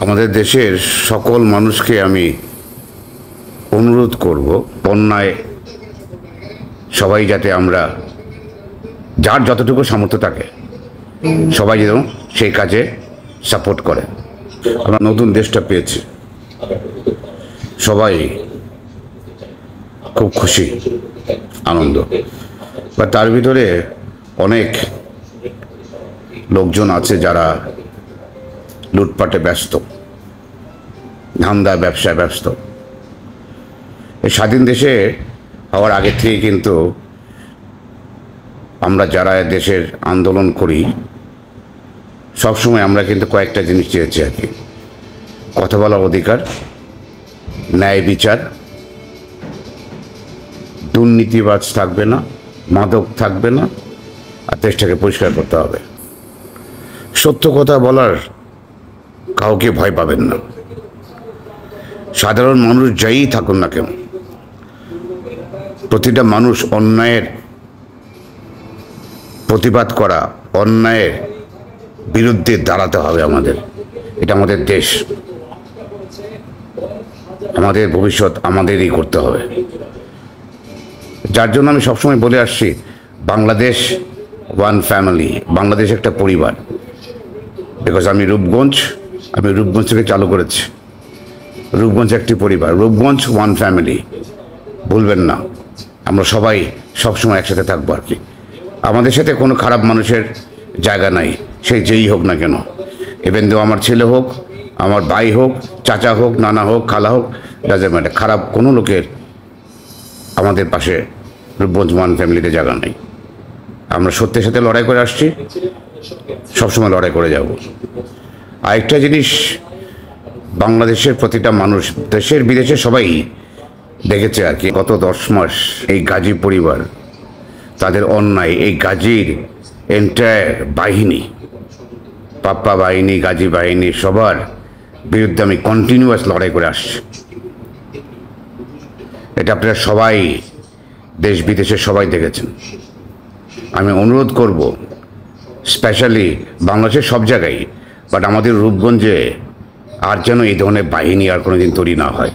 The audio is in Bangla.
আমাদের দেশের সকল মানুষকে আমি অনুরোধ করব, বন্যায় সবাই যাতে আমরা যার যতটুকু সামর্থ্য থাকে সবাই যেন সেই কাজে সাপোর্ট করে। আমরা নতুন দেশটা পেয়েছি, সবাই খুব খুশি, আনন্দ। বা তার ভিতরে অনেক লোকজন আছে যারা লুটপাটে ব্যস্ত, ধান্দা ব্যবসায় ব্যস্ত। এই স্বাধীন দেশে হওয়ার আগে থেকে কিন্তু আমরা যারা দেশের আন্দোলন করি সবসময় আমরা কিন্তু কয়েকটা জিনিস চেয়েছি আর কি: কথা বলার অধিকার, ন্যায় বিচার, দুর্নীতিবাজ থাকবে না, মাদক থাকবে না, আর দেশটাকে পরিষ্কার করতে হবে। সত্য কথা বলার কাউকে ভয় পাবেন না। সাধারণ মানুষ যাই থাকুন না কেন, প্রতিটা মানুষ অন্যায়ের প্রতিবাদ করা, অন্যায়ের বিরুদ্ধে দাঁড়াতে হবে আমাদের। এটা আমাদের দেশ, আমাদের ভবিষ্যৎ আমাদেরই করতে হবে। যার জন্য আমি সবসময় বলে আসছি, বাংলাদেশ ওয়ান ফ্যামিলি, বাংলাদেশ একটা পরিবার। বিকজ আমি রূপগঞ্জ থেকে চালু করেছি। রূপগঞ্জ একটি পরিবার, রূপগঞ্জ ওয়ান ফ্যামিলি, ভুলবেন না। আমরা সবাই সবসময় একসাথে থাকবো আর কি। আমাদের সাথে কোনো খারাপ মানুষের জায়গা নাই, সে যেই হোক না কেন। ইভেন দো আমার ছেলে হোক, আমার ভাই হোক, চাচা হোক, নানা হোক, খালা হোক, ডাজন্ট ম্যাটার, খারাপ কোনো লোকের আমাদের পাশে রূপগঞ্জ ওয়ান ফ্যামিলিতে জায়গা নেই। আমরা সত্যের সাথে লড়াই করে আসছি, সবসময় লড়াই করে যাব। আরেকটা জিনিস, বাংলাদেশের প্রতিটা মানুষ, দেশের বিদেশে সবাই দেখেছে আর কি, গত 10 মাস এই গাজী পরিবার, তাদের অন্যায়, এই গাজীর এন্টায়ার বাহিনী, পাপ্পা বাহিনী, গাজী বাহিনী, সবার বিরুদ্ধে আমি কন্টিনিউয়াস লড়াই করে আসছি। এটা আপনারা সবাই, দেশ বিদেশে সবাই দেখেছেন। আমি অনুরোধ করব, স্পেশালি বাংলাদেশের সব জায়গায়, বাট আমাদের রূপগঞ্জে আর যেন এই ধরনের বাহিনী আর কোনোদিন তৈরি না হয়।